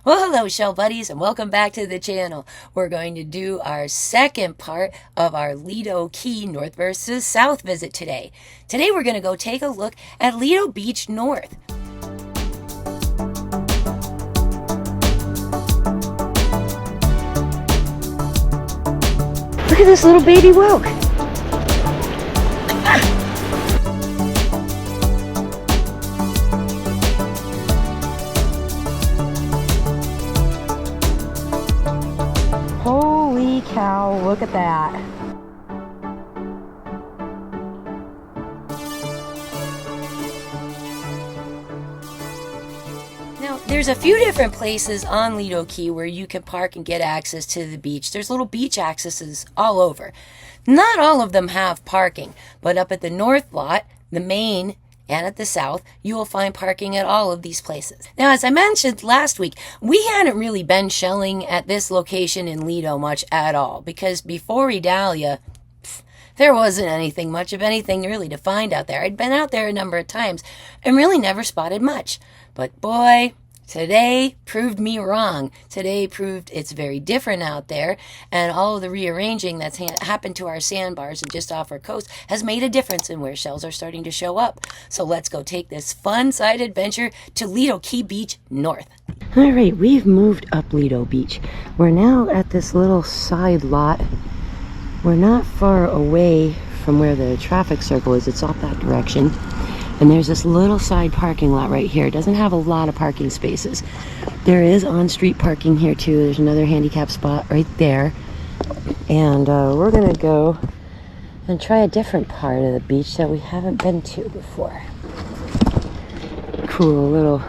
Well, hello, shell buddies, and welcome back to the channel. We're going to do our second part of our LIDO Key North versus South visit today. Today, we're going to go take a look at LIDO Beach North. Look at this little baby whelk. Holy cow, look at that. Now, there's a few different places on LIDO Key where you can park and get access to the beach. There's little beach accesses all over. Not all of them have parking, but up at the north lot, the main, and at the south, you will find parking at all of these places. Now, as I mentioned last week, we hadn't really been shelling at this location in LIDO much at all, because before Idalia, there wasn't anything much of anything really to find out there. I'd been out there a number of times and really never spotted much. But boy, today proved me wrong. Today proved it's very different out there, and all of the rearranging that's happened to our sandbars and just off our coast has made a difference in where shells are starting to show up. So let's go take this fun side adventure to LIDO Key Beach North. All right, we've moved up LIDO Beach. We're now at this little side lot. We're not far away from where the traffic circle is. It's off that direction. And there's this little side parking lot right here. It doesn't have a lot of parking spaces. There is on-street parking here too. There's another handicap spot right there. And we're gonna go and try a different part of the beach that we haven't been to before. Cool little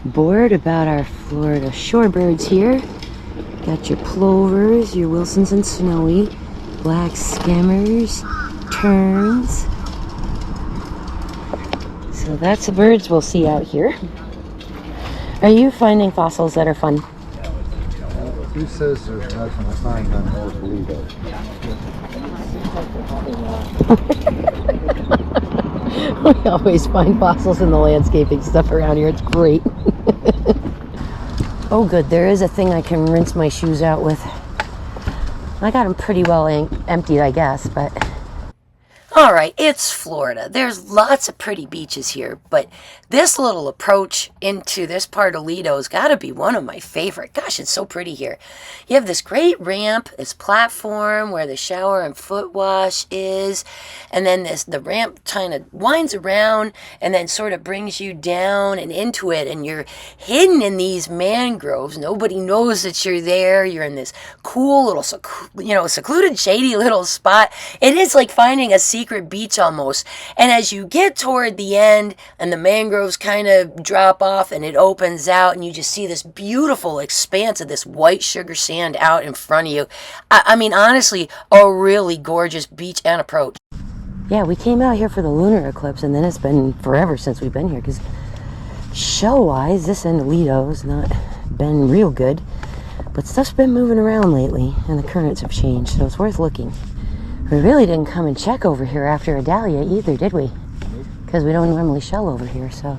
board about our Florida shorebirds here. Got your plovers, your Wilsons and Snowy, black skimmers, terns. So that's the birds we'll see out here. Are you finding fossils that are fun? Who says there's nothing to find on North LIDO? We always find fossils in the landscaping stuff around here. It's great. Oh good, there is a thing I can rinse my shoes out with. I got them pretty well emptied, I guess, but... Alright, it's Florida. There's lots of pretty beaches here, but this little approach into this part of LIDO has got to be one of my favorite. Gosh, it's so pretty here. You have this great ramp, this platform where the shower and foot wash is, and then the ramp kind of winds around and then sort of brings you down and into it, and you're hidden in these mangroves. Nobody knows that you're there. You're in this cool little, secluded, shady little spot. It is like finding a secret beach almost. And as you get toward the end and the mangroves kind of drop off and it opens out and you just see this beautiful expanse of this white sugar sand out in front of you. I mean, honestly, a really gorgeous beach and approach. Yeah, we came out here for the lunar eclipse, and then it's been forever since we've been here, because show-wise, this end of LIDO has not been real good, but stuff's been moving around lately and the currents have changed, so it's worth looking. We really didn't come and check over here after Idalia either, did we? Because we don't normally shell over here, so...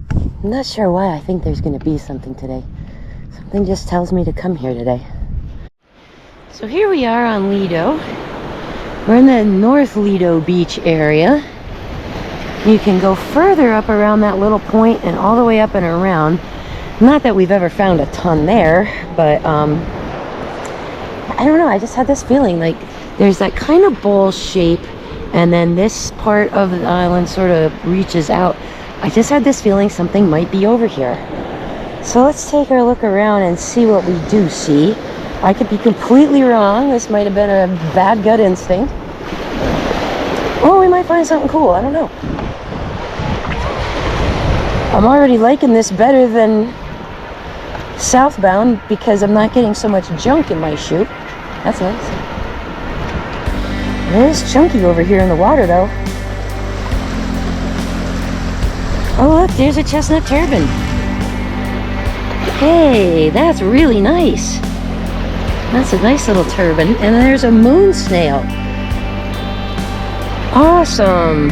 I'm not sure why I think there's going to be something today. Something just tells me to come here today. So here we are on LIDO. We're in the North LIDO Beach area. You can go further up around that little point and all the way up and around. Not that we've ever found a ton there, but I don't know, I just had this feeling like there's that kind of bowl shape, and then this part of the island sort of reaches out. I just had this feeling something might be over here. So let's take a look around and see what we do see. I could be completely wrong. This might have been a bad gut instinct. Or we might find something cool, I don't know. I'm already liking this better than southbound because I'm not getting so much junk in my chute. That's nice. It is chunky over here in the water though. Oh look, there's a chestnut turban. Hey, that's really nice. That's a nice little turban. And there's a moon snail. Awesome.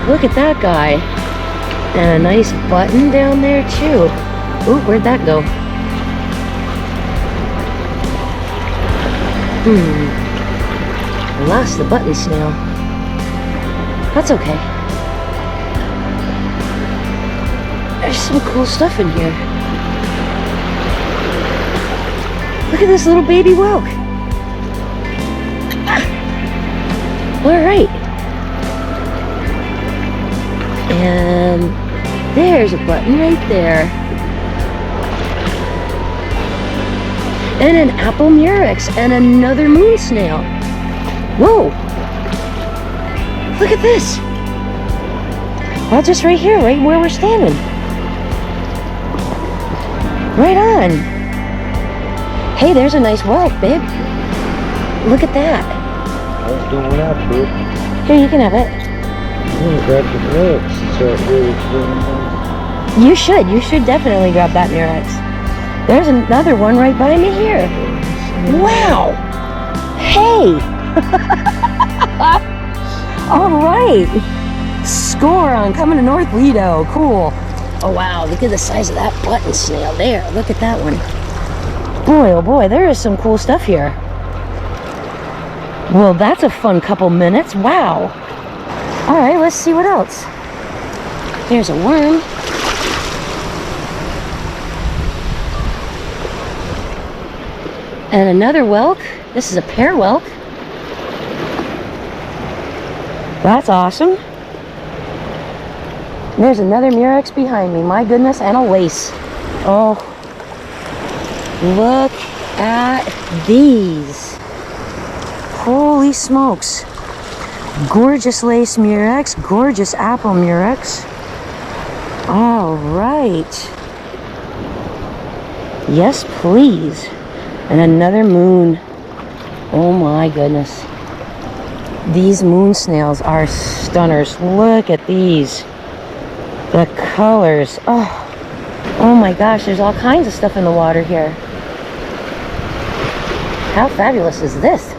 Look at that guy. And a nice button down there too. Ooh, where'd that go? I lost the button snail. That's okay. There's some cool stuff in here. Look at this little baby whelk. Alright. And there's a button right there. And an apple murex and another moon snail. Whoa! Look at this. Well, just right here, right where we're standing. Right on. Hey, there's a nice whelk, babe. Look at that. That's doing that, bro. Here, you can have it. I'm gonna grab the whelks. You should definitely grab that murex. There's another one right by me here. Wow! Hey! All right. Score on coming to North Lido. Cool. Oh wow, look at the size of that button snail there. Look at that one. Boy, oh boy, there is some cool stuff here. Well, that's a fun couple minutes. Wow. All right, let's see what else. There's a worm. And another whelk. This is a pear whelk. That's awesome. There's another murex behind me. My goodness, and a lace. Oh, look at these. Holy smokes. Gorgeous lace murex, gorgeous apple murex. All right. Yes, please. And another moon. Oh my goodness. These moon snails are stunners. Look at these. The colors. Oh my gosh, there's all kinds of stuff in the water here. How fabulous is this?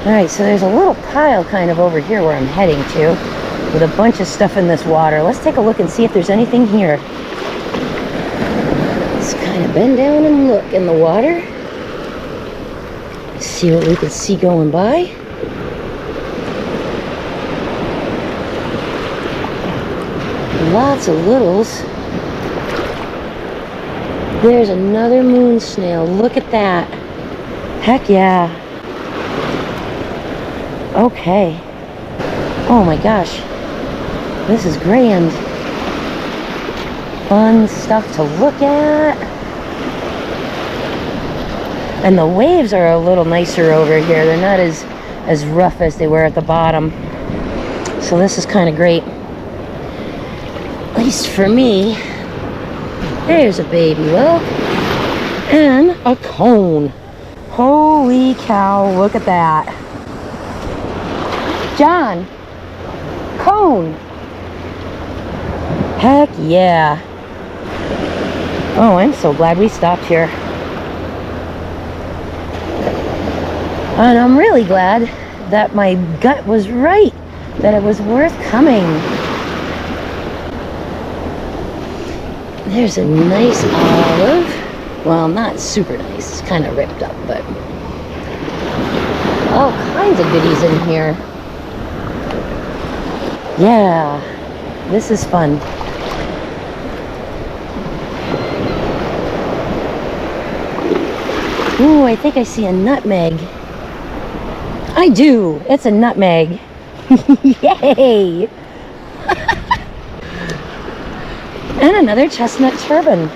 Alright, so there's a little pile kind of over here where I'm heading to, with a bunch of stuff in this water. Let's take a look and see if there's anything here. Let's kind of bend down and look in the water. See what we can see going by. Lots of littles. There's another moon snail. Look at that. Heck yeah. Okay. Oh my gosh. This is grand. Fun stuff to look at. And the waves are a little nicer over here. They're not as rough as they were at the bottom. So this is kind of great. At least for me. There's a baby whelk. And a cone. Holy cow, look at that. John, cone. Heck yeah. Oh, I'm so glad we stopped here. And I'm really glad that my gut was right, that it was worth coming. There's a nice olive. Well, not super nice. It's kind of ripped up, but all kinds of goodies in here. Yeah, this is fun. Ooh, I think I see a nutmeg. I do. It's a nutmeg. Yay! And another chestnut turban.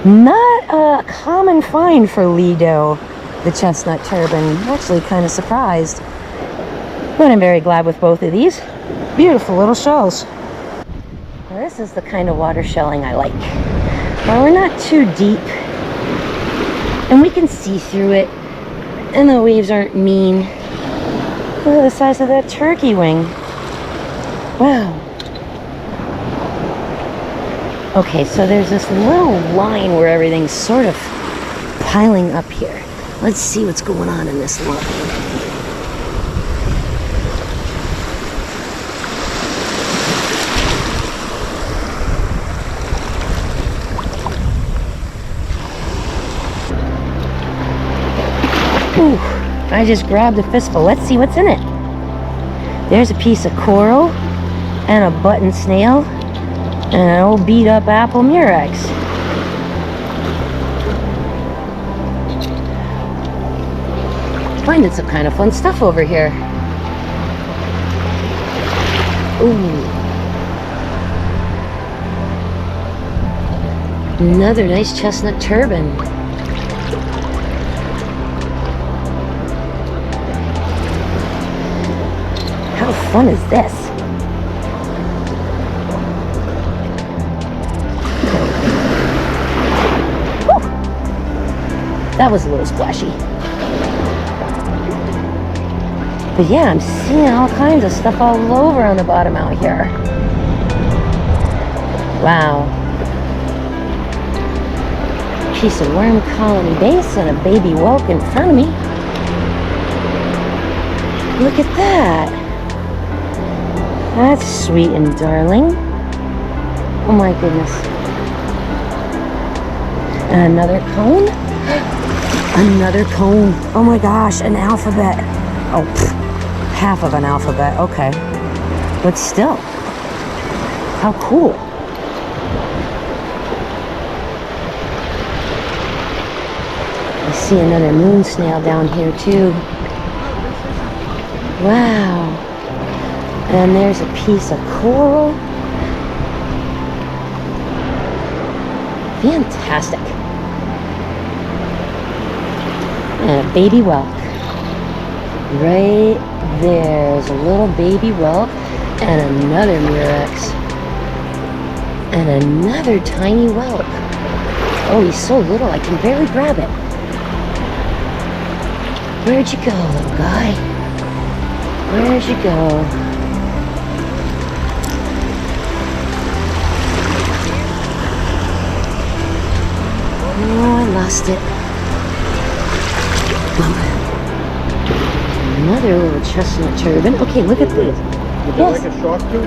Not a common find for Lido, the chestnut turban. Actually kind of surprised. But I'm very glad with both of these. Beautiful little shells. Now this is the kind of water shelling I like. Well, we're not too deep. And we can see through it. And the waves aren't mean. Look at the size of that turkey wing. Wow. Okay, so there's this little line where everything's sort of piling up here. Let's see what's going on in this line. I just grabbed a fistful. Let's see what's in it. There's a piece of coral and a button snail and an old beat up apple murex. Finding some kind of fun stuff over here. Ooh. Another nice chestnut turban. How fun is this? Whew. That was a little splashy. But yeah, I'm seeing all kinds of stuff all over on the bottom out here. Wow. Piece of worm colony base and a baby whelk in front of me. Look at that. That's sweet and darling. Oh my goodness. And another cone. Another cone. Oh my gosh, an alphabet. Oh, half of an alphabet. Okay. But still. How cool. I see another moon snail down here too. Wow. And there's a piece of coral. Fantastic. And a baby whelk. Right there's a little baby whelk and another murex. And another tiny whelk. Oh, he's so little I can barely grab it. Where'd you go, little guy? Where'd you go? Oh, I lost it. Another little chestnut turban. Okay, look at these. Would you like a shark tooth?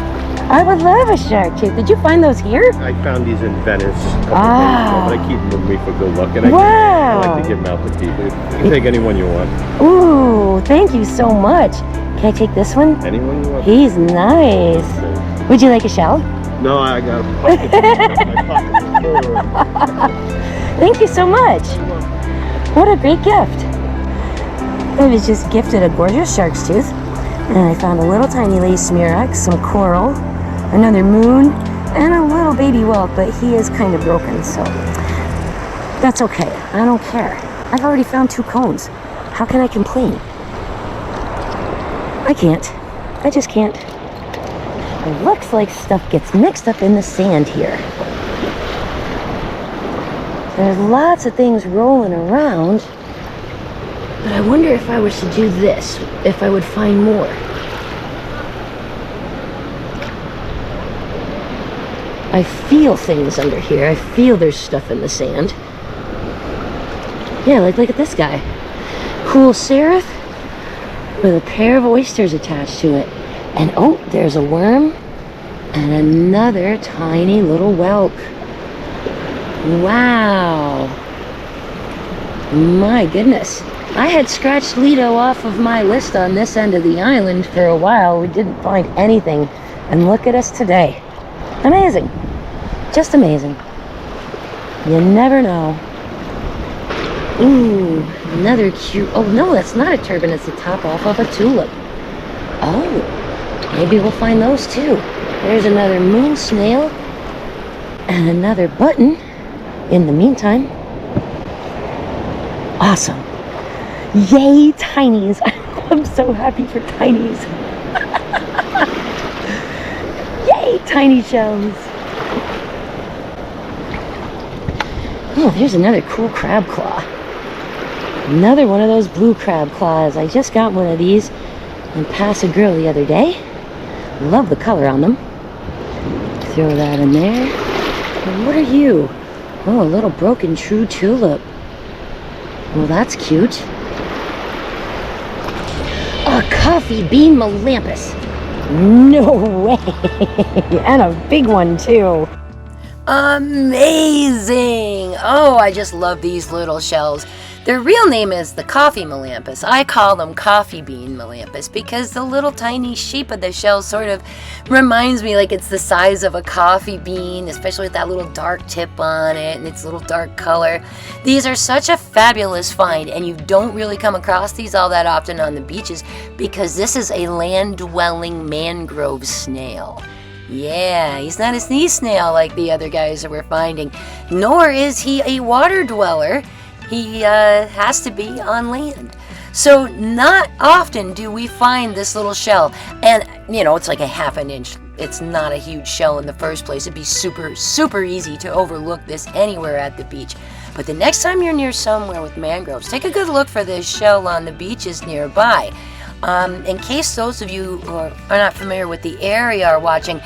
I would love a shark tooth. Did you find those here? I found these in Venice a couple days ago, but I keep them with me for good luck. And Wow. I like to give them out to people. You can take any one you want. Ooh, thank you so much. Can I take this one? Anyone you want. He's nice. Okay. Would you like a shell? No, I got a pocket. My pocket's full. Thank you so much. What a great gift. I was just gifted a gorgeous shark's tooth, and I found a little tiny lace murex, some coral, another moon, and a little baby whelk, but he is kind of broken, so that's okay. I don't care. I've already found 2 cones. How can I complain? I can't. I just can't. It looks like stuff gets mixed up in the sand here. There's lots of things rolling around, but I wonder if I was to do this, if I would find more. I feel things under here. I feel there's stuff in the sand. Yeah, like look at this guy. Cool seraph with a pair of oysters attached to it. And oh, there's a worm and another tiny little whelk. Wow. My goodness. I had scratched Lido off of my list on this end of the island for a while. We didn't find anything. And look at us today. Amazing. Just amazing. You never know. Ooh, another cute... Oh, no, that's not a turban. It's the top off of a tulip. Oh, maybe we'll find those too. There's another moon snail and another button. In the meantime, awesome. Yay, tinies. I'm so happy for tinies. Yay, tiny shells. Oh, there's another cool crab claw. Another one of those blue crab claws. I just got one of these and passed a girl the other day. Love the color on them. Throw that in there. And what are you? Oh, a little broken true tulip. Well, that's cute. A coffee bean melampus. No way. And a big one, too. Amazing. Oh, I just love these little shells. Their real name is the coffee melampus. I call them coffee bean melampus because the little tiny shape of the shell sort of reminds me like it's the size of a coffee bean, especially with that little dark tip on it and its little dark color. These are such a fabulous find, and you don't really come across these all that often on the beaches because this is a land-dwelling mangrove snail. Yeah, he's not a sneeze snail like the other guys that we're finding, nor is he a water dweller. He has to be on land. So not often do we find this little shell. And, you know, it's like a ½ an inch. It's not a huge shell in the first place. It'd be super, super easy to overlook this anywhere at the beach. But the next time you're near somewhere with mangroves, take a good look for this shell on the beaches nearby. In case those of you who are not familiar with the area are watching,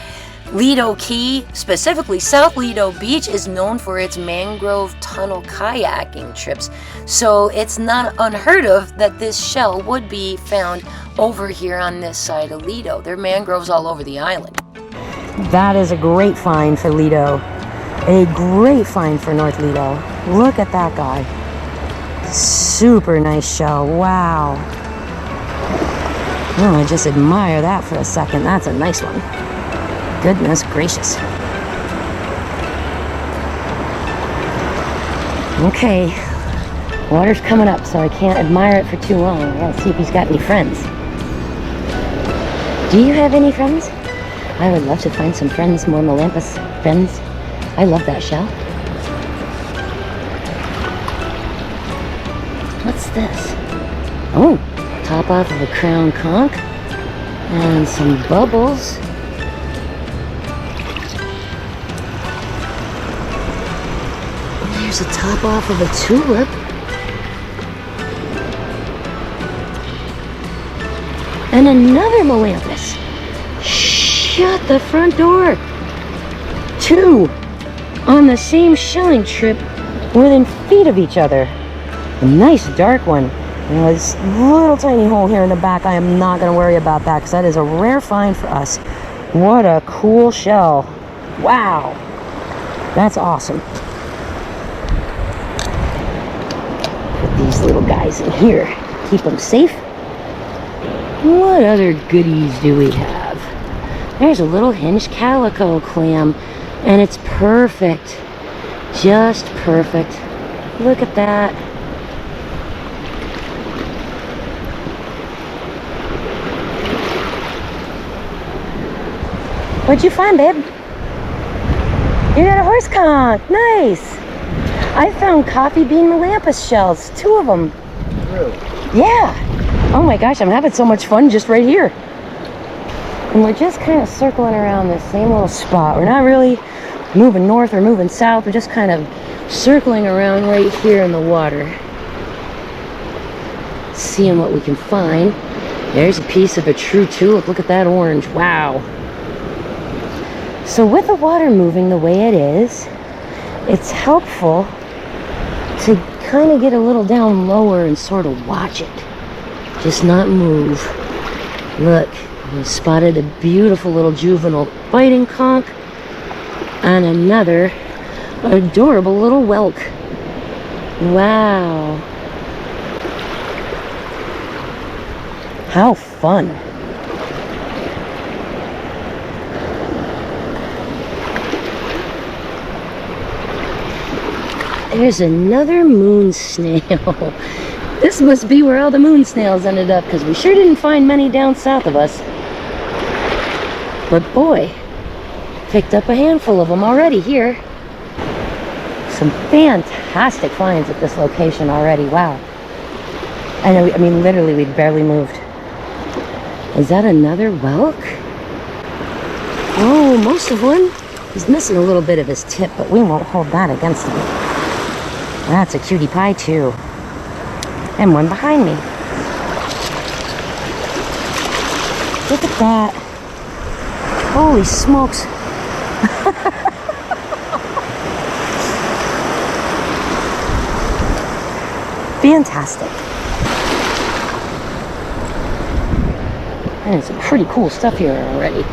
Lido Key, specifically South Lido Beach, is known for its mangrove tunnel kayaking trips. So it's not unheard of that this shell would be found over here on this side of Lido. There are mangroves all over the island. That is a great find for Lido. A great find for North Lido. Look at that guy. Super nice shell. Wow. Oh, I just admire that for a second. That's a nice one. Goodness gracious. Okay, water's coming up, so I can't admire it for too long. I gotta see if he's got any friends. Do you have any friends? I would love to find some friends, more melampus friends. I love that shell. What's this? Oh, top off of a crown conch and some bubbles. There's a top off of a tulip. And another melampus. Shut the front door. 2 on the same shelling trip within feet of each other. A nice dark one. Now, this little tiny hole here in the back, I am not going to worry about that because that is a rare find for us. What a cool shell. Wow. That's awesome. These little guys in here, keep them safe. What other goodies do we have? There's a little hinged calico clam, and it's perfect, just perfect. Look at that. What'd you find, babe? You got a horse conch. Nice. I found coffee bean melampus shells, 2 of them. Really? Yeah. Oh my gosh, I'm having so much fun just right here. And we're just kind of circling around this same little spot. We're not really moving north or moving south. We're just kind of circling around right here in the water. Seeing what we can find. There's a piece of a true tulip. Look at that orange. Wow. So with the water moving the way it is, it's helpful to kind of get a little down lower and sort of watch it. Just not move. Look, we spotted a beautiful little juvenile biting conch and another adorable little whelk. Wow. How fun. There's another moon snail. This must be where all the moon snails ended up, because we sure didn't find many down south of us. But boy, picked up a handful of them already here. Some fantastic finds at this location already. Wow. I mean, literally, we barely moved. Is that another whelk? Oh, most of one. He's missing a little bit of his tip, but we won't hold that against him. That's a cutie pie too. And one behind me. Look at that. Holy smokes. Fantastic. And some pretty cool stuff here already.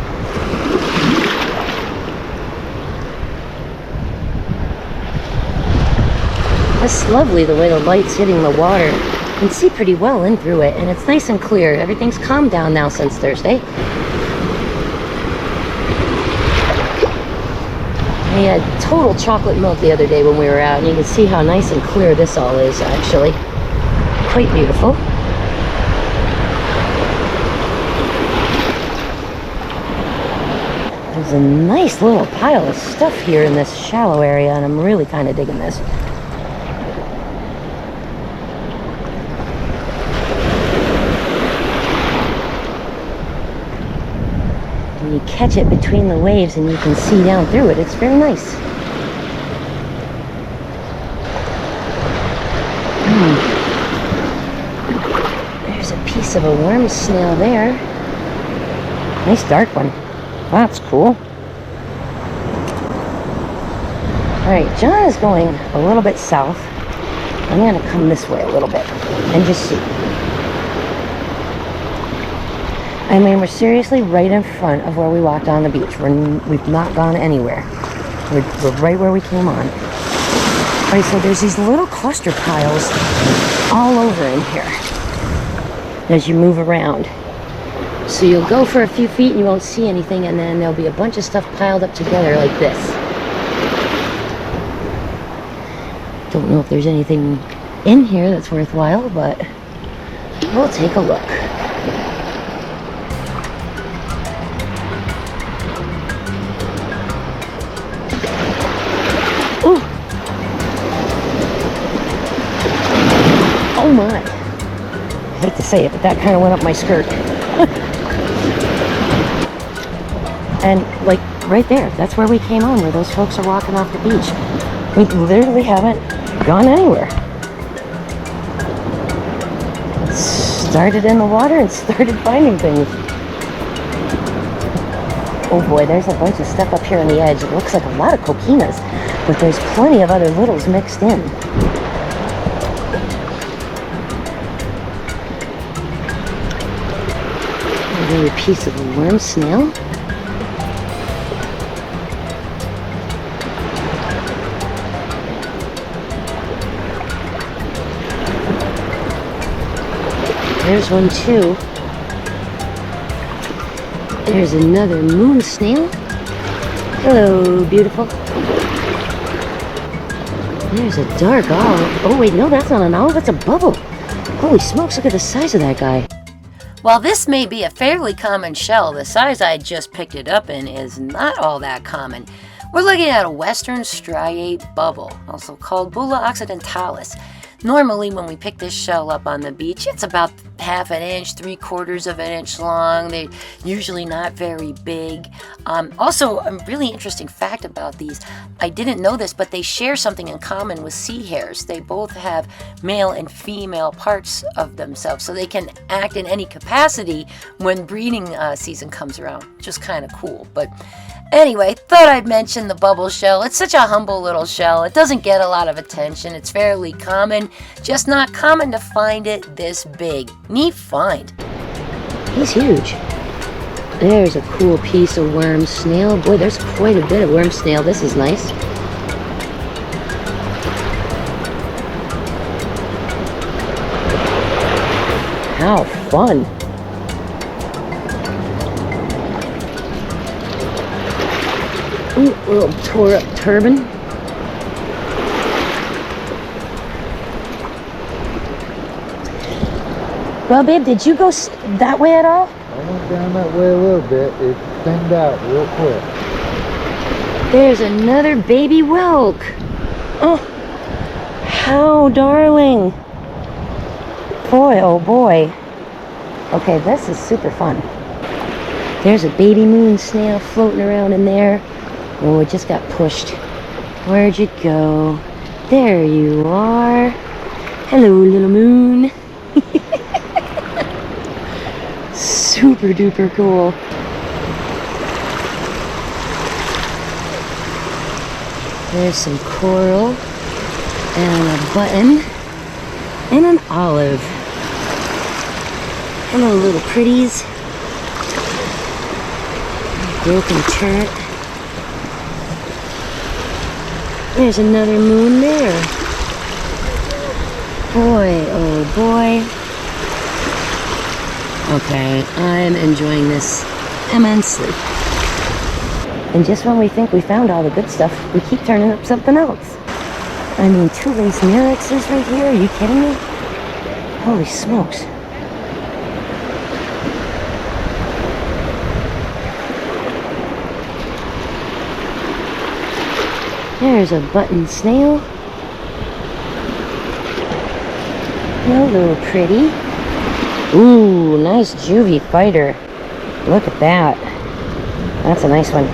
It's lovely the way the light's hitting the water. You can see pretty well in through it, and it's nice and clear. Everything's calmed down now since Thursday. We had total chocolate milk the other day when we were out, and you can see how nice and clear this all is, actually. Quite beautiful. There's a nice little pile of stuff here in this shallow area, and I'm really kind of digging this. And you catch it between the waves and you can see down through it. It's very nice. There's a piece of a worm snail there. Nice dark one. That's cool. Alright, John is going a little bit south. I'm going to come this way a little bit and just see. I mean, we're seriously right in front of where we walked on the beach. We've not gone anywhere. We're right where we came on. Alright, so there's these little cluster piles all over in here as you move around. So you'll go for a few feet and you won't see anything, and then there'll be a bunch of stuff piled up together like this. Don't know if there's anything in here that's worthwhile, but we'll take a look. Ooh. Oh my. I hate to say it, but that kind of went up my skirt. And like right there, that's where we came on, where those folks are walking off the beach. We literally haven't gone anywhere. Started in the water and started finding things. Oh boy, there's a bunch of stuff up here on the edge. It looks like a lot of coquinas, but there's plenty of other littles mixed in. Another piece of a worm snail. There's one too. There's another moon snail. Hello, beautiful. There's a dark olive. Oh wait, no, that's not an olive, that's a bubble. Holy smokes, look at the size of that guy. While this may be a fairly common shell, the size I just picked it up in is not all that common. We're looking at a western striate bubble, also called Bulla occidentalis. Normally when we pick this shell up on the beach, it's about half an inch, 3/4 of an inch long. They're usually not very big. Also, a really interesting fact about these, I didn't know this, but they share something in common with sea hares. They both have male and female parts of themselves, so they can act in any capacity when breeding season comes around. Just kind of cool. But anyway, thought I'd mention the bubble shell. It's such a humble little shell. It doesn't get a lot of attention. It's fairly common, just not common to find it this big. Neat find. He's huge. There's a cool piece of worm snail. Boy, there's quite a bit of worm snail. This is nice. How fun. Ooh, a little tore up turban. Well, babe, did you go that way at all? I went down that way a little bit. It thinned out real quick. There's another baby whelk. Oh, how darling. Boy, oh boy. Okay, this is super fun. There's a baby moon snail floating around in there. Oh, it just got pushed. Where'd you go? There you are. Hello, little moon. Super duper cool. There's some coral and a button and an olive. Hello, little pretties. Broken turret. There's another moon there. Boy, oh boy. Okay, I'm enjoying this immensely. And just when we think we found all the good stuff, we keep turning up something else. I mean, 2 lace murexes right here. Are you kidding me? Holy smokes. There's a button snail. Hello, pretty. Ooh, nice juvie fighter. Look at that. That's a nice one.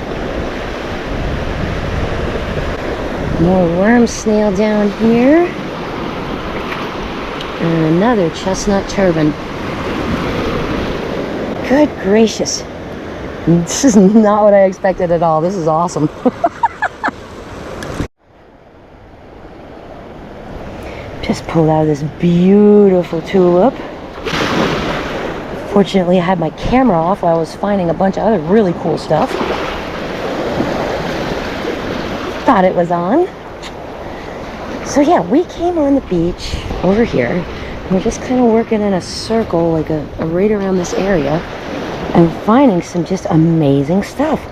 More worm snail down here. And another chestnut turban. Good gracious. This is not what I expected at all. This is awesome. Just pulled out of this beautiful tulip. Fortunately, I had my camera off while I was finding a bunch of other really cool stuff. Thought it was on. So yeah, we came on the beach over here. And we're just kind of working in a circle, like a right around this area, and finding some just amazing stuff.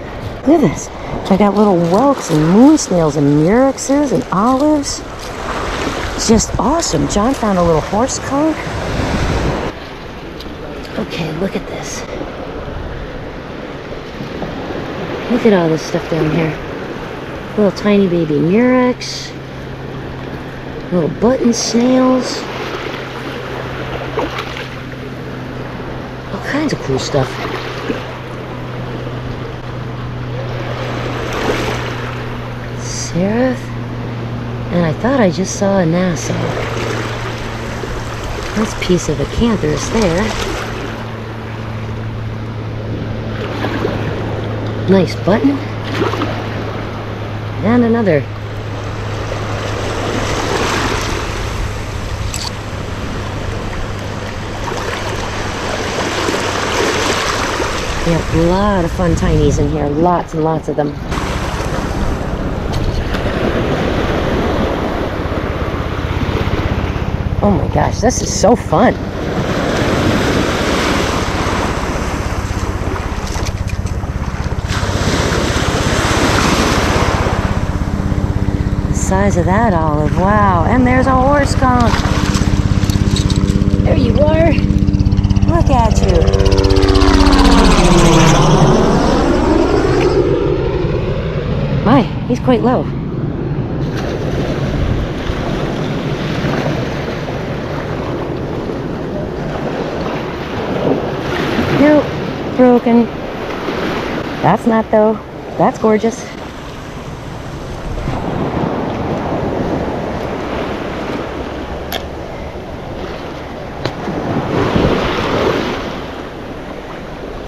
Look at this. I got little whelks and moon snails and murexes and olives. It's just awesome. John found a little horse conch. Okay, look at this. Look at all this stuff down here. Little tiny baby murex. Little button snails. All kinds of cool stuff. Seraph. And I thought I just saw a Nassau. That's a piece of acanthus there. Nice button. And another. We have a lot of fun tinies in here. Lots and lots of them. Oh my gosh, this is so fun. The size of that olive, wow. And there's a horse conch. There you are. Look at you. My, he's quite low. Nope, broken. That's not though. That's gorgeous.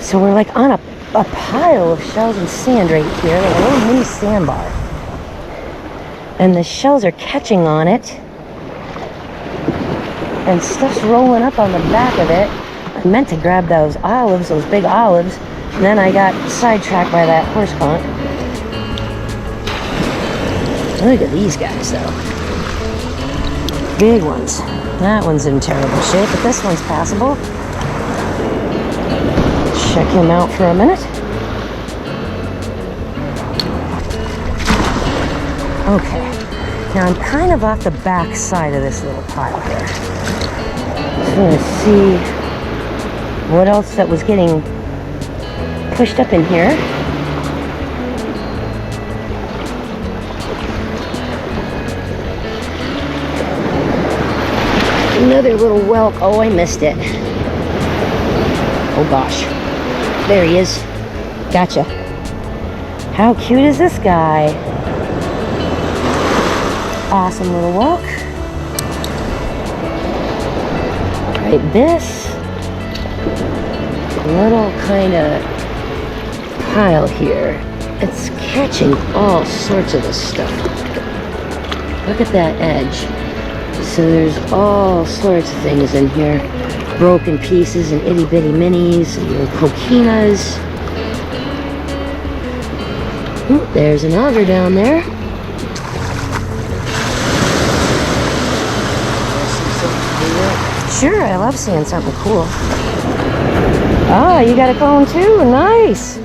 So we're like on a pile of shells and sand right here, like a little mini sandbar. And the shells are catching on it. And stuff's rolling up on the back of it. I meant to grab those olives, those big olives, and then I got sidetracked by that horse conch. Look at these guys though. Big ones. That one's in terrible shape, but this one's passable. Check him out for a minute. Okay. Now I'm kind of off the back side of this little pile here. Just want to see what else that was getting pushed up in here. Another little whelk. Oh, I missed it. Oh gosh. There he is. Gotcha. How cute is this guy? Awesome little whelk. Right, this little kind of pile here. It's catching all sorts of this stuff. Look at that edge. So there's all sorts of things in here. Broken pieces and itty bitty minis and little coquinas. Ooh, there's an auger down there. I see something Sure, I love seeing something cool. Ah, you got a cone too? Nice!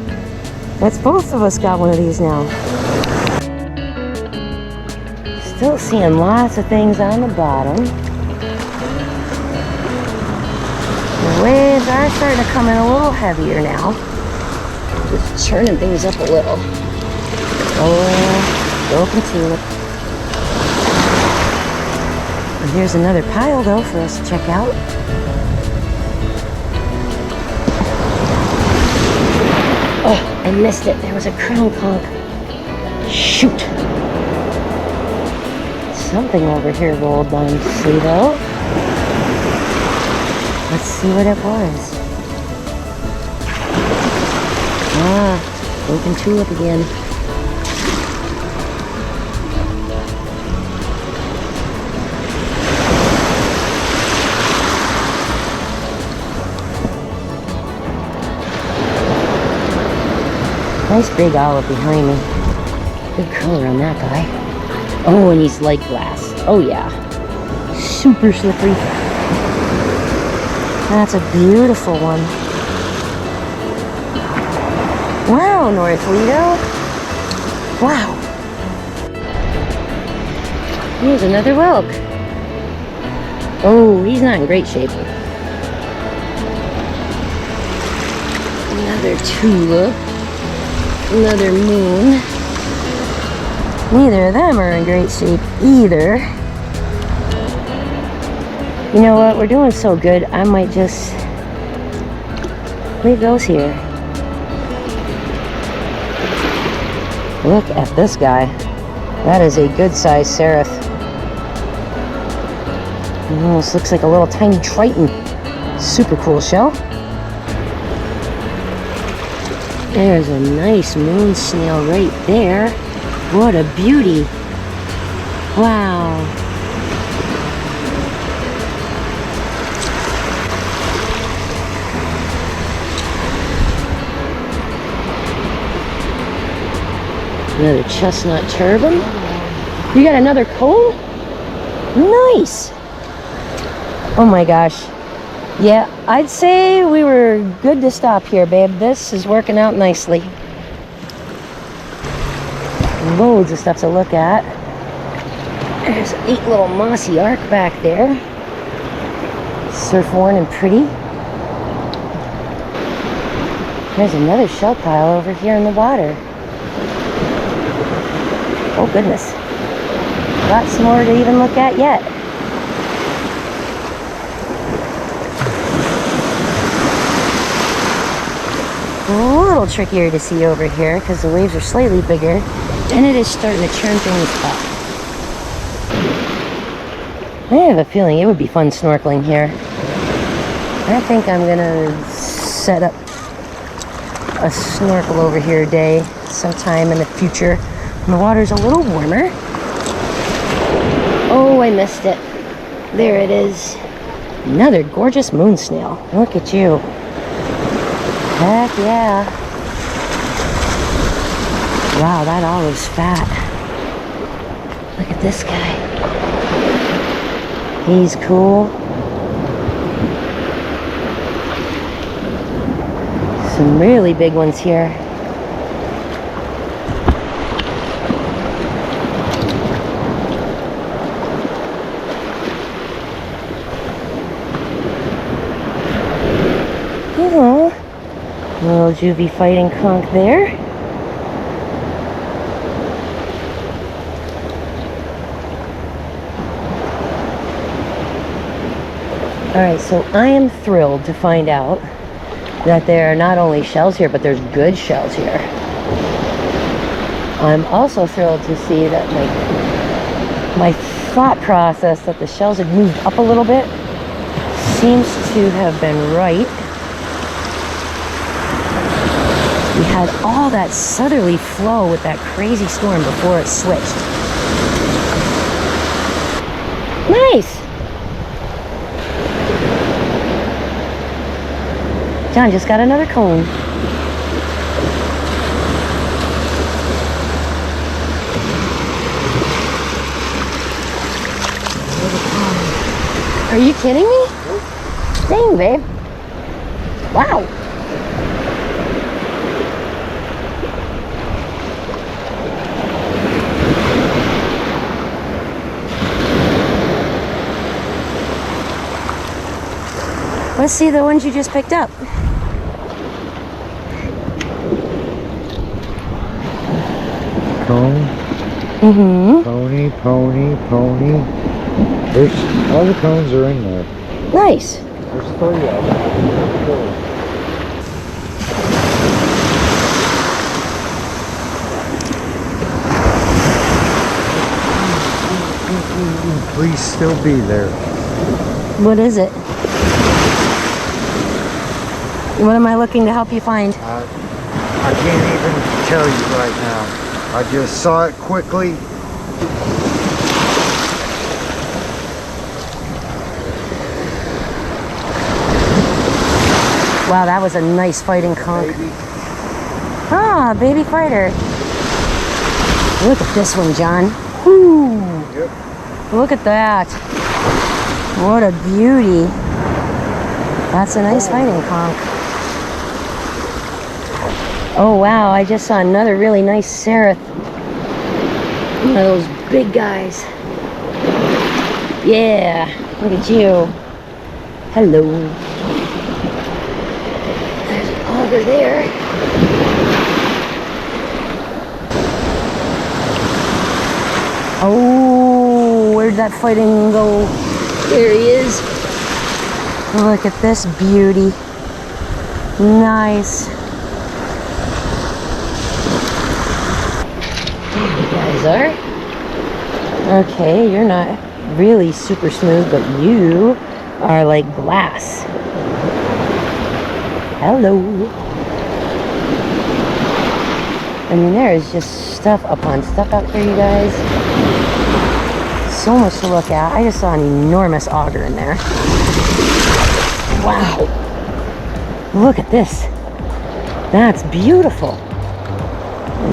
That's both of us got one of these now. Still seeing lots of things on the bottom. The waves are starting to come in a little heavier now. Just churning things up a little. Oh, open tulip. And here's another pile though for us to check out. Oh, I missed it. There was a crown conch. Shoot. Something over here rolled nicely though. Let's see what it was. Ah, open tulip again. Nice big olive behind me. Good color on that guy. Oh, and he's like glass. Oh yeah. Super slippery. That's a beautiful one. Wow, North Lido. Wow. Here's another whelk. Oh, he's not in great shape. Another tulip. Another moon. Neither of them are in great shape either. You know what? We're doing so good, I might just leave those here. Look at this guy. That is a good sized seraph. It almost looks like a little tiny triton. Super cool shell. There's a nice moon snail right there. What a beauty. Wow. Another chestnut turban. You got another cone? Nice. Oh my gosh. Yeah, I'd say we were good to stop here, babe. This is working out nicely. Loads of stuff to look at. There's a neat little mossy arc back there. Surf worn and pretty. There's another shell pile over here in the water. Oh goodness. Lots more to even look at yet. A little trickier to see over here because the waves are slightly bigger and it is starting to churn things up. I have a feeling it would be fun snorkeling here. I think I'm gonna set up a snorkel over here day sometime in the future when the water's a little warmer. Oh, I missed it. There it is. Another gorgeous moon snail. Look at you. Heck yeah. Wow, that olive's fat. Look at this guy. He's cool. Some really big ones here. Oh, little juvie fighting conch there. Alright, so I am thrilled to find out that there are not only shells here, but there's good shells here. I'm also thrilled to see that my thought process that the shells had moved up a little bit seems to have been right. We had all that southerly flow with that crazy storm before it switched. Nice! John just got another cone. Are you kidding me? Dang, babe. Wow. Let's see the ones you just picked up. Cone. Mm-hmm. Pony, pony, pony. There's all the cones are in there. Nice. There's 3 of them. Please still be there. What is it? What am I looking to help you find? I can't even tell you right now. I just saw it quickly. Wow, that was a nice fighting conch. Baby. Ah, baby fighter. Look at this one, John. Whoo. Yep. Look at that. What a beauty. That's a nice fighting conch. Oh wow, I just saw another really nice seraph. One of those big guys. Yeah, look at you. Hello. There's an auger there. Oh, where'd that fighting go? There he is. Look at this beauty. Nice. There you guys are. Okay, you're not really super smooth, but you are like glass. Hello. I mean, there is just stuff upon stuff out here, you guys. So much to look at. I just saw an enormous auger in there. Wow. Look at this. That's beautiful.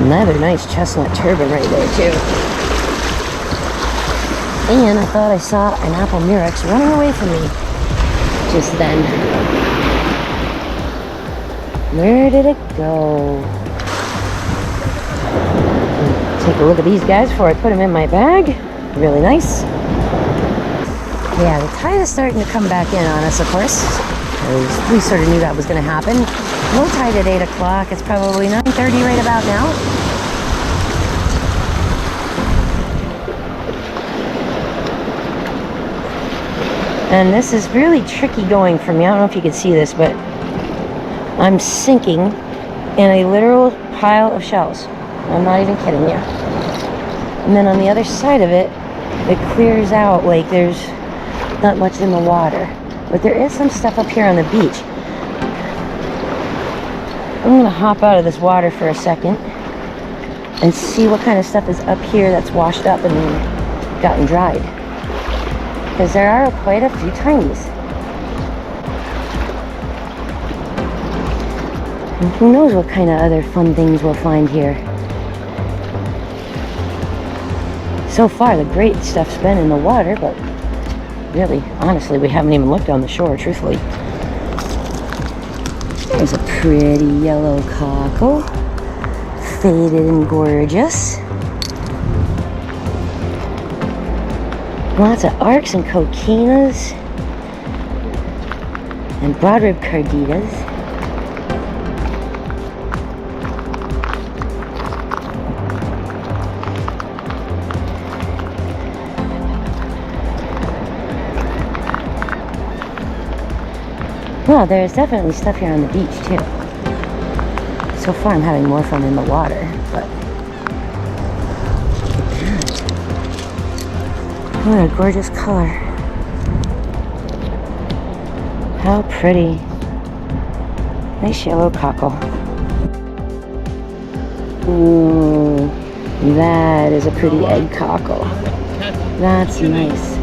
Another nice chestnut turban right there, too. And I thought I saw an apple murex running away from me just then. Where did it go? Take a look at these guys before I put them in my bag. Really nice. Yeah, the tide is starting to come back in on us, of course. We sort of knew that was going to happen. Low tide at 8 o'clock. It's probably 9:30 right about now. And this is really tricky going for me. I don't know if you can see this, but I'm sinking in a literal pile of shells. I'm not even kidding you. And then on the other side of it, it clears out like there's not much in the water. But there is some stuff up here on the beach. I'm going to hop out of this water for a second and see what kind of stuff is up here that's washed up and gotten dried. Because there are quite a few tinies. And who knows what kind of other fun things we'll find here. So far, the great stuff's been in the water, but really, honestly, we haven't even looked on the shore, truthfully. There's a pretty yellow cockle. Faded and gorgeous. Lots of arcs and coquinas. And broadrib carditas. Well, there's definitely stuff here on the beach, too. So far, I'm having more fun in the water, but... What a gorgeous color. How pretty. Nice yellow cockle. Ooh, that is a pretty egg cockle. That's nice.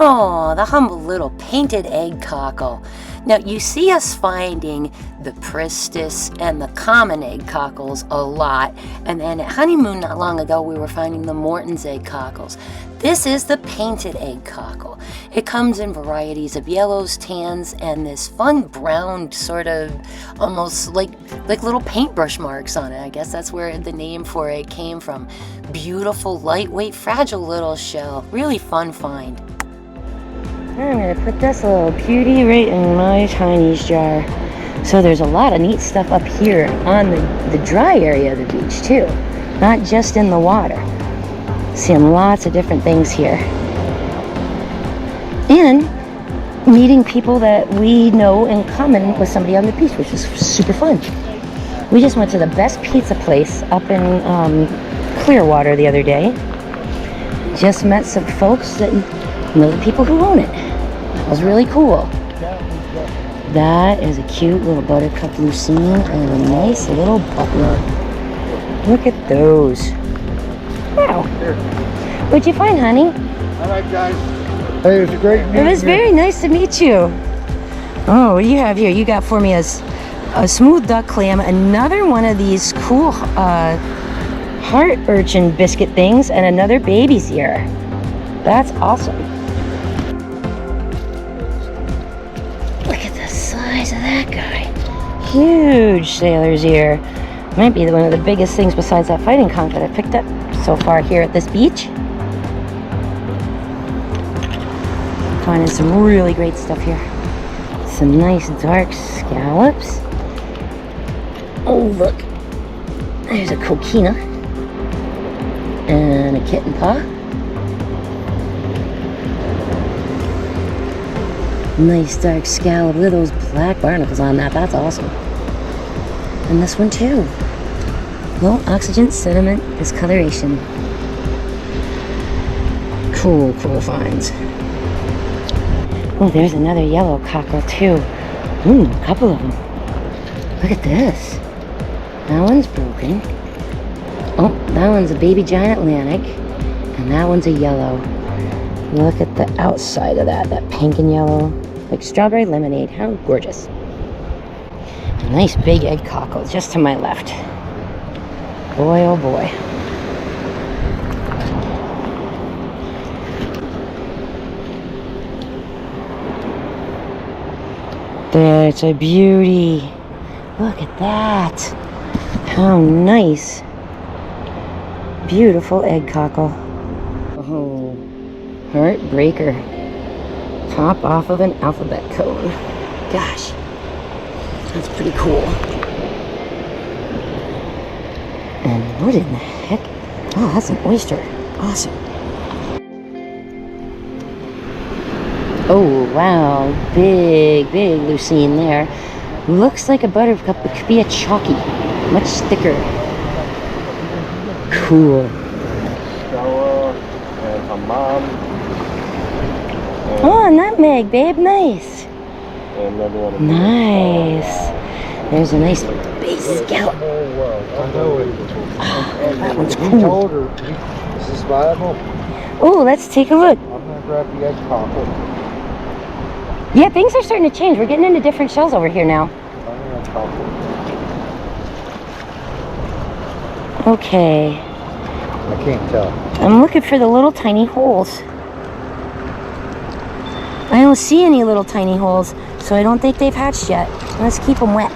Oh, the humble little painted egg cockle. Now you see us finding the pristis and the common egg cockles a lot, and then at Honeymoon not long ago we were finding the Morton's egg cockles. This is the painted egg cockle. It comes in varieties of yellows, tans, and this fun brown sort of almost like little paintbrush marks on it. I guess that's where the name for it came from. Beautiful, lightweight, fragile little shell. Really fun find. I'm going to put this little beauty right in my Tiny's jar. So there's a lot of neat stuff up here on the dry area of the beach too. Not just in the water. Seeing lots of different things here. And meeting people that we know in common with somebody on the beach, which is super fun. We just went to the best pizza place up in Clearwater the other day. Just met some folks that know the people who own it. That was really cool. That is a cute little buttercup lucine and a nice little butler. Look at those. Wow. What'd you find, honey? All right, guys. Hey, it was great meeting you. It was very nice to meet you. Oh, what do you have here? You got for me a smooth duck clam, another one of these cool heart urchin biscuit things, and another baby's ear. That's awesome. Look at the size of that guy. Huge sailor's ear. Might be one of the biggest things besides that fighting conch that I picked up so far here at this beach. Finding some really great stuff here. Some nice dark scallops. Oh, look. There's a coquina. And a kitten paw. Nice dark scallop with those black barnacles on that. That's awesome. And this one too. Low oxygen sediment discoloration. Cool finds. Oh, there's another yellow cockle too. A couple of them. Look at this. That one's broken. Oh, that one's a baby giant Atlantic. And that one's a yellow. Look at the outside of that pink and yellow. Like strawberry lemonade. How gorgeous. A nice big egg cockle just to my left. Boy, oh boy. That's a beauty. Look at that. How nice. Beautiful egg cockle. Oh, heartbreaker. Top off of an alphabet cone. Gosh, that's pretty cool. And what in the heck? Oh, that's an oyster. Awesome. Oh, wow. Big lucine there. Looks like a buttercup, but could be a chalky. Much thicker. Cool. Stella and her mom. Oh, nutmeg, babe. Nice. And another one. Nice. There's a nice base scallop. Oh, that one's cool. He told her, is this viable? Oh, let's take a look. I'm going to grab the egg cockle. Yeah, things are starting to change. We're getting into different shells over here now. Okay. I can't tell. I'm looking for the little tiny holes. I don't see any little tiny holes, so I don't think they've hatched yet. Let's keep them wet.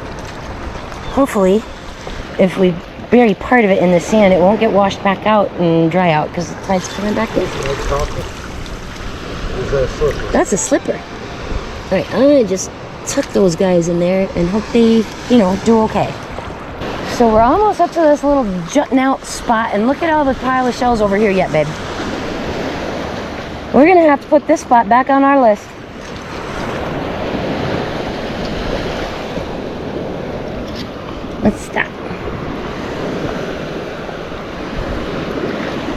Hopefully, if we bury part of it in the sand, it won't get washed back out and dry out because the tide's coming back in. Is that a slipper? That's a slipper. All right, I'm gonna just tuck those guys in there and hope they, do okay. So we're almost up to this little jutting out spot, and look at all the pile of shells over here yet, babe. We're gonna have to put this spot back on our list. Let's stop.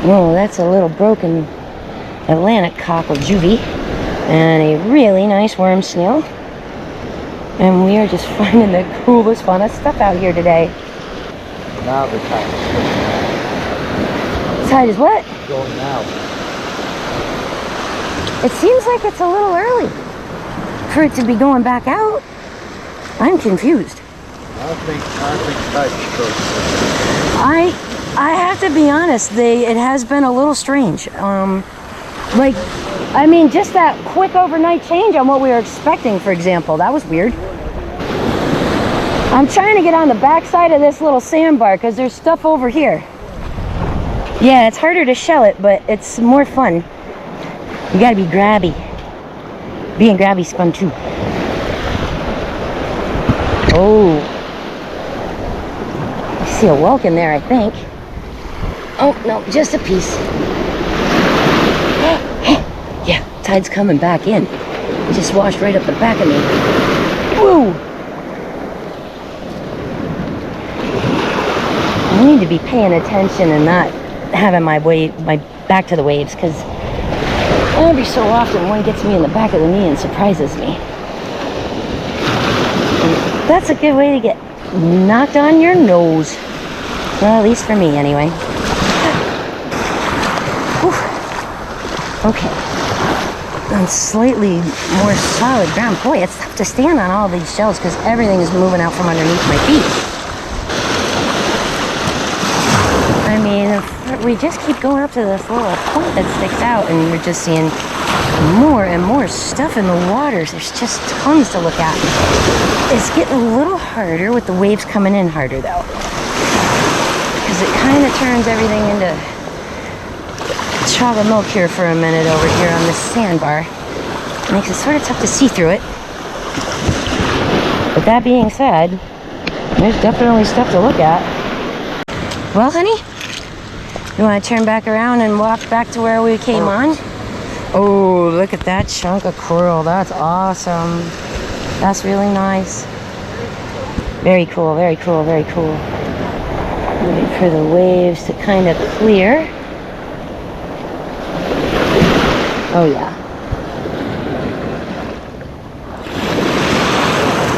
Oh, that's a little broken Atlantic cockle juvie and a really nice worm snail. And we are just finding the coolest, funnest stuff out here today. Now the tide is going out. Tide is what? Going out. It seems like it's a little early for it to be going back out? I'm confused. I think tide's close. I have to be honest, it has been a little strange. Like, I mean, just that quick overnight change on what we were expecting, for example, that was weird. I'm trying to get on the back side of this little sandbar because there's stuff over here. Yeah, it's harder to shell it, but it's more fun. You gotta be grabby. Being grabby's fun too. Oh. I see a whelk in there, I think. Oh, no, just a piece. Yeah, tide's coming back in. It just washed right up the back of me. Woo! I need to be paying attention and not having my back to the waves, because every so often one gets me in the back of the knee and surprises me. And that's a good way to get knocked on your nose. Well, at least for me anyway. Whew. Okay. On slightly more solid ground. Boy, it's tough to stand on all these shells because everything is moving out from underneath my feet. I mean, if we just keep going up to this little point that sticks out, and we're just seeing more and more stuff in the waters. There's just tons to look at. It's getting a little harder with the waves coming in harder, though, because it kind of turns everything into chocolate milk here for a minute over here on this sandbar. It makes it sort of tough to see through it. But that being said, there's definitely stuff to look at. Well, honey, you want to turn back around and walk back to where we came on? Oh, look at that chunk of coral. That's awesome. That's really nice. Very cool, very cool, very cool. Waiting for the waves to kind of clear. Oh, yeah.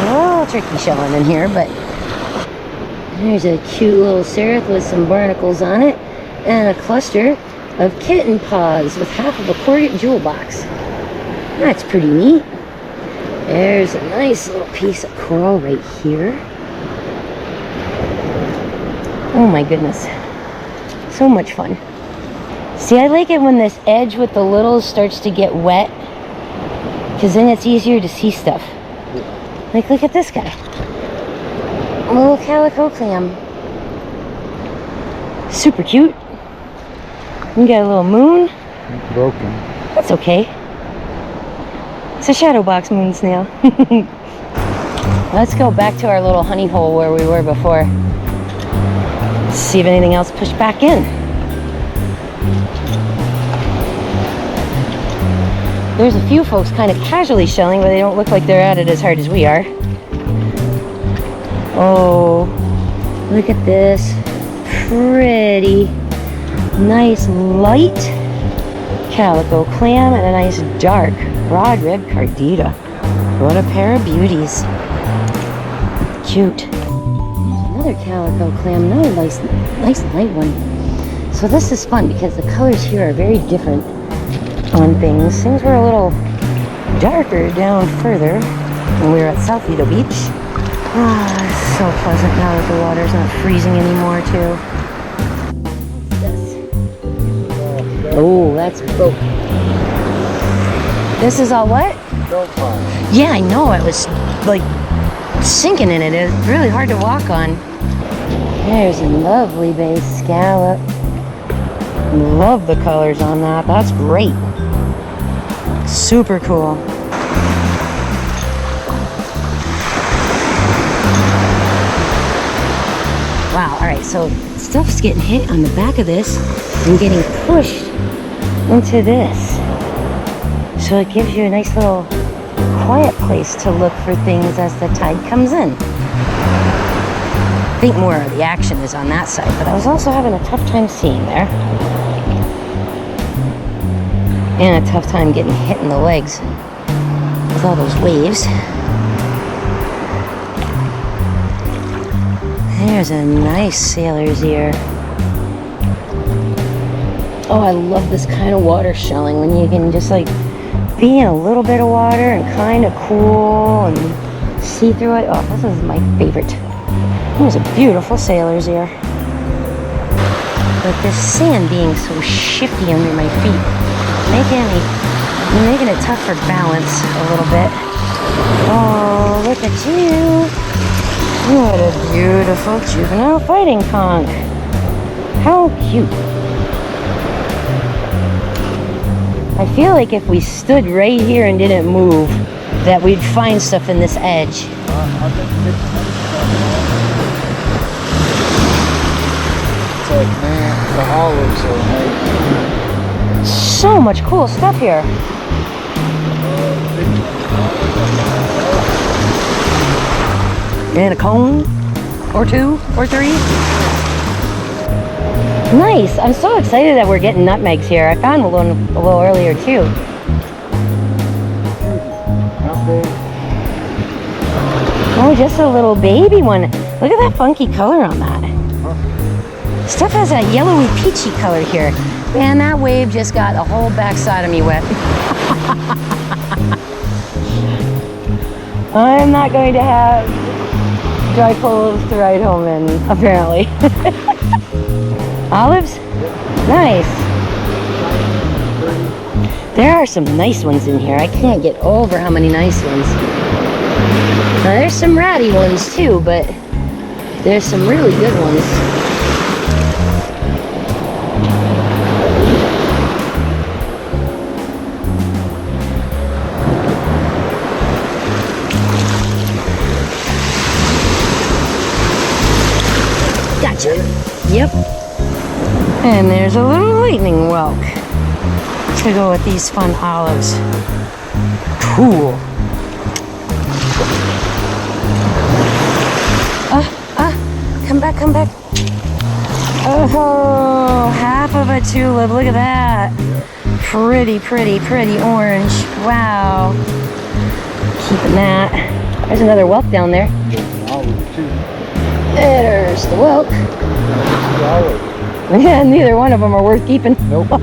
A little tricky shelling in here, but there's a cute little seraph with some barnacles on it and a cluster of kitten paws with half of a quarter jewel box. That's pretty neat. There's a nice little piece of coral right here. Oh my goodness. So much fun. See, I like it when this edge with the littles starts to get wet, because then it's easier to see stuff. Like, look at this guy. A little calico clam. Super cute. We got a little moon. Broken. That's okay. It's a shadow box moon snail. Let's go back to our little honey hole where we were before. Let's see if anything else pushed back in. There's a few folks kind of casually shelling, but they don't look like they're at it as hard as we are. Oh, look at this. Pretty nice light calico clam and a nice dark broad rib cardita. What a pair of beauties. Cute. Another calico clam, another nice light one. So this is fun because the colors here are very different on things. Things were a little darker down further when we were at South Lido Beach. Ah, it's so pleasant now that the water's not freezing anymore too. Oh, that's broke. This is all what? Yeah, I know. It was like sinking in it. It's really hard to walk on. There's a lovely base scallop. Love the colors on that. That's great. Super cool. Wow, alright, so stuff's getting hit on the back of this and getting pushed into this. So it gives you a nice little quiet place to look for things as the tide comes in. I think more of the action is on that side, but I was also having a tough time seeing there. And a tough time getting hit in the legs with all those waves. There's a nice sailor's ear. Oh, I love this kind of water shelling when you can just like be in a little bit of water and kind of cool and see through it. Oh, this is my favorite. There's a beautiful sailor's ear. But this sand being so shifty under my feet, making it tough for balance a little bit. Oh, look at you. What a beautiful juvenile fighting conch. How cute. I feel like if we stood right here and didn't move, that we'd find stuff in this edge. It's like, man, the olives are amazing. So much cool stuff here. And a cone, or two, or three. Nice. I'm so excited that we're getting nutmegs here. I found one a little earlier too. Oh, just a little baby one. Look at that funky color on that. Stuff has a yellowy peachy color here. Man, that wave just got the whole backside of me wet. I'm not going to have dry clothes to ride home in, apparently. Olives? Nice. There are some nice ones in here. I can't get over how many nice ones. Now, there's some ratty ones too, but there's some really good ones. Gotcha. Yep. And there's a little lightning whelk to go with these fun olives. Cool. Come back, come back. Oh, half of a tulip. Look at that. Pretty, pretty, pretty orange. Wow. Keeping that. There's another whelk down there. There's the whelk. Yeah, neither one of them are worth keeping. Nope. Well,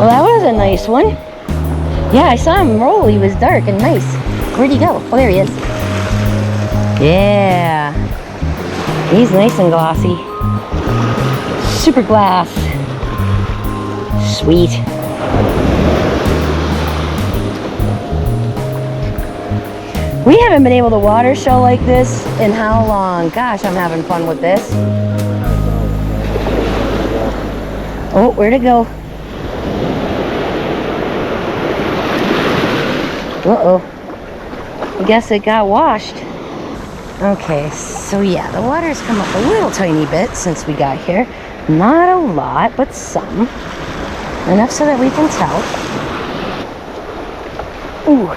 that was a nice one. Yeah, I saw him roll. He was dark and nice. Where'd he go? Oh, there he is. Yeah. He's nice and glossy. Super glass. Sweet. We haven't been able to water show like this in how long? Gosh, I'm having fun with this. Oh, where'd it go? Uh-oh. I guess it got washed. Okay, so yeah, the water's come up a little tiny bit since we got here. Not a lot, but some. Enough so that we can tell. Ooh.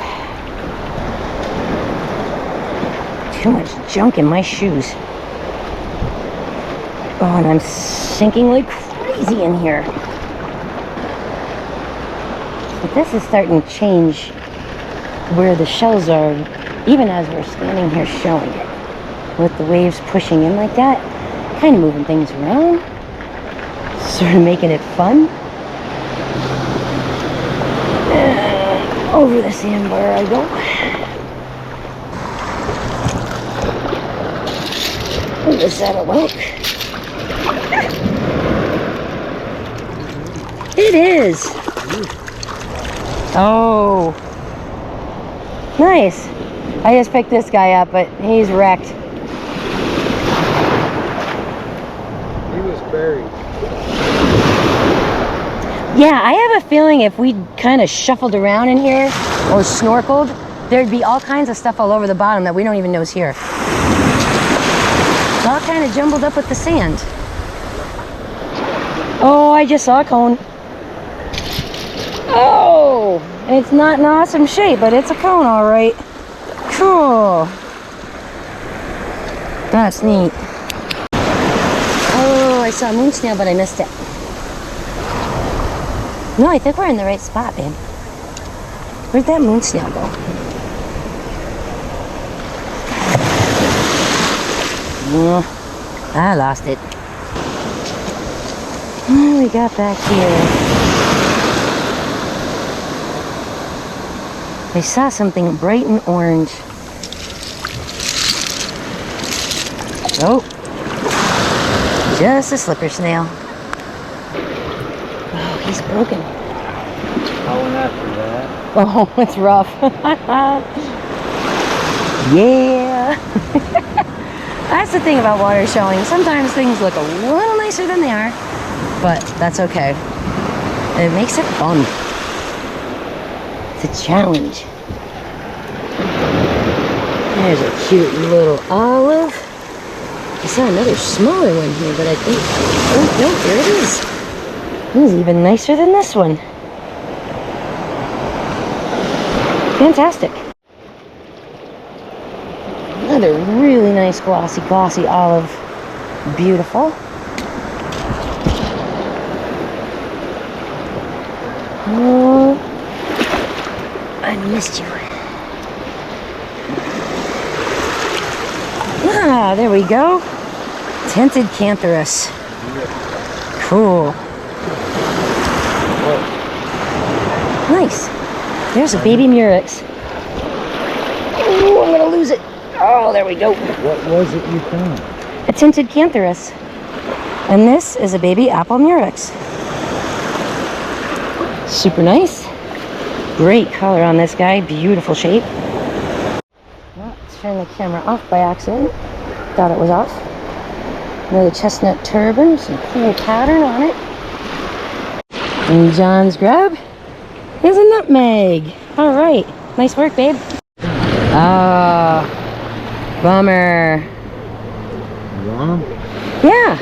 Too much junk in my shoes. Oh, and I'm sinking like crazy in here. But this is starting to change where the shells are, even as we're standing here showing it. With the waves pushing in like that, kind of moving things around, sort of making it fun. Over the sandbar I go. Is that a whelk? It is. Oh. Nice. I just picked this guy up, but he's wrecked. He was buried. Yeah, I have a feeling if we kind of shuffled around in here or snorkeled, there'd be all kinds of stuff all over the bottom that we don't even know is here. It's all kind of jumbled up with the sand. Oh, I just saw a cone. Oh, it's not in awesome shape, but it's a cone, all right. Cool. That's neat. Oh, I saw a moon snail, but I missed it. No, I think we're in the right spot, babe. Where'd that moon snail go? I lost it. What do we got back here? I saw something bright and orange. Oh, just a slipper snail. Oh, he's broken. Going after that. Oh, it's rough. Yeah. That's the thing about water showing. Sometimes things look a little nicer than they are, but that's okay. It makes it fun. It's a challenge. There's a cute little olive. I saw another smaller one here, but I think, oh no, there it is. This is even nicer than this one. Fantastic. Another really nice glossy olive. Beautiful. Oh, I missed you. Ah, there we go. Tinted cantharus. Cool. Nice. There's a baby murex. Oh, I'm gonna lose it. Oh, there we go. What was it you found? A tinted cantharus. And this is a baby apple murex. Super nice. Great color on this guy. Beautiful shape. Well, let's turn the camera off by accident. Thought it was off. Another chestnut turban. Some cool pattern on it. And John's grab is a nutmeg. All right. Nice work, babe. Ah, bummer. You want them? Yeah.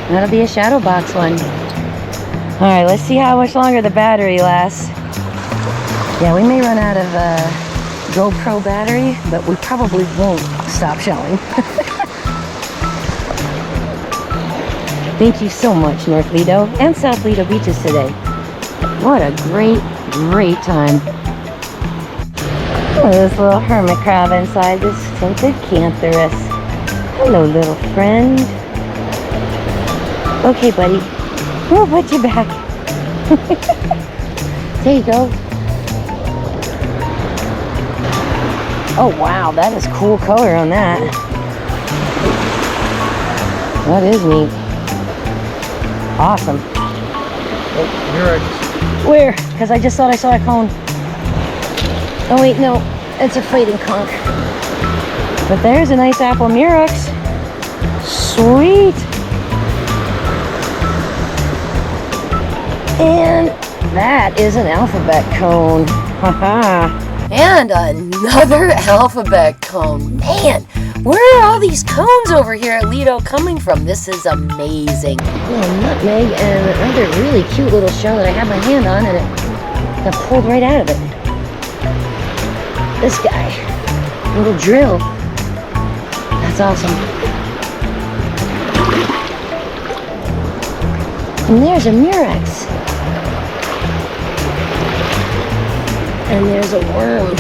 That'll be a shadow box one. All right, let's see how much longer the battery lasts. Yeah, we may run out of GoPro battery, but we probably won't stop showing. Thank you so much, North Lido and South Lido beaches today. What a great, great time. Look at this little hermit crab inside this tinted cantharus. Hello, little friend. Okay, buddy. We'll put you back. There you go. Oh, wow. That is cool color on that. That is neat. Awesome. Oh, murex. Where? Because I just thought I saw a cone. Oh, wait, no. It's a fighting conch. But there's a nice apple murex. Sweet. And that is an alphabet cone. Haha. And another alphabet cone. Man, where are all these cones over here at Lido coming from? This is amazing. Little nutmeg and another really cute little shell that I have my hand on, and it got pulled right out of it. This guy. Little drill. That's awesome. And there's a murex. And there's a worm.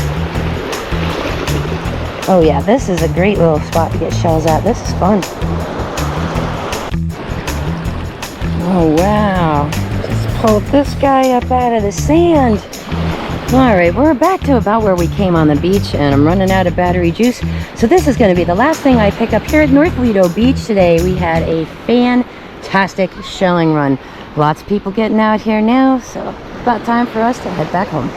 Oh yeah, this is a great little spot to get shells at. This is fun. Oh wow. Just pulled this guy up out of the sand. Alright, we're back to about where we came on the beach, and I'm running out of battery juice. So this is going to be the last thing I pick up here at North Lido Beach today. We had a fantastic shelling run. Lots of people getting out here now, so about time for us to head back home.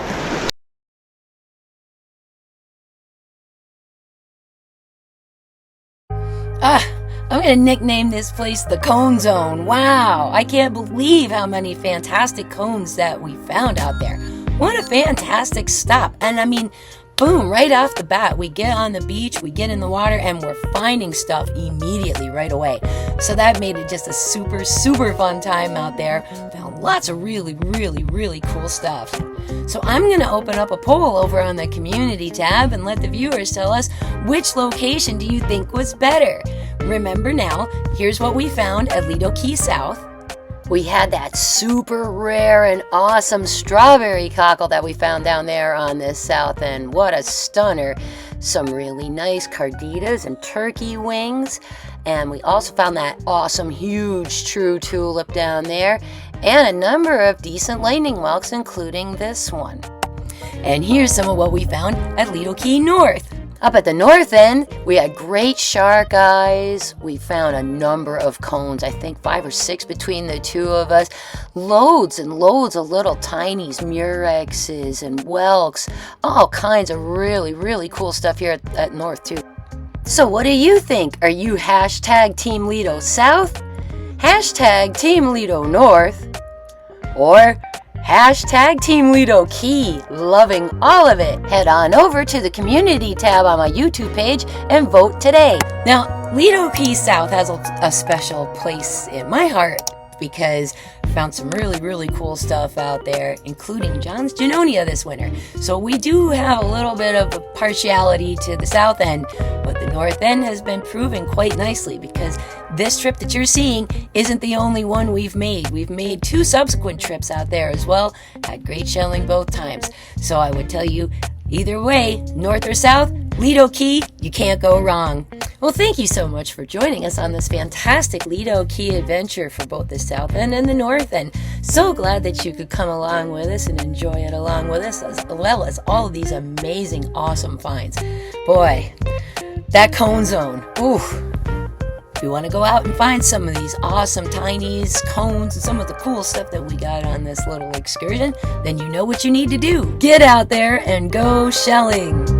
I'm gonna nickname this place the Cone Zone. Wow, I can't believe how many fantastic cones that we found out there. What a fantastic stop. And I mean, boom, right off the bat, we get on the beach, we get in the water, and we're finding stuff immediately right away. So that made it just a super, super fun time out there. Found lots of really, really, really cool stuff. So I'm going to open up a poll over on the community tab and let the viewers tell us, which location do you think was better? Remember now, here's what we found at LIDO Key South. We had that super rare and awesome strawberry cockle that we found down there on this south end. What a stunner. some really nice carditas and turkey wings. And we also found that awesome, huge true tulip down there, and a number of decent lightning whelks, including this one. And here's some of what we found at LIDO Key North. Up at the north end, we had great shark eyes. We found a number of cones, I think 5 or 6 between the two of us. Loads and loads of little tinies, murexes and whelks. All kinds of really, really cool stuff here at North too. So what do you think? Are you hashtag Team LIDO South? Hashtag Team LIDO North? Or hashtag Team LIDO Key? Loving all of it. Head on over to the community tab on my YouTube page and vote today. Now, LIDO Key South has a special place in my heart because I found some really, really cool stuff out there, including John's Junonia this winter. So we do have a little bit of a partiality to the south end, but the north end has been proven quite nicely because this trip that you're seeing isn't the only one we've made. We've made 2 subsequent trips out there as well. Had great shelling both times. So I would tell you, either way, north or south, LIDO Key, you can't go wrong. Well, thank you so much for joining us on this fantastic LIDO Key adventure for both the south end and the north end. So glad that you could come along with us and enjoy it along with us, as well as all of these amazing, awesome finds. Boy, that cone zone, ooh. If you want to go out and find some of these awesome tinies, cones, and some of the cool stuff that we got on this little excursion, then you know what you need to do. Get out there and go shelling.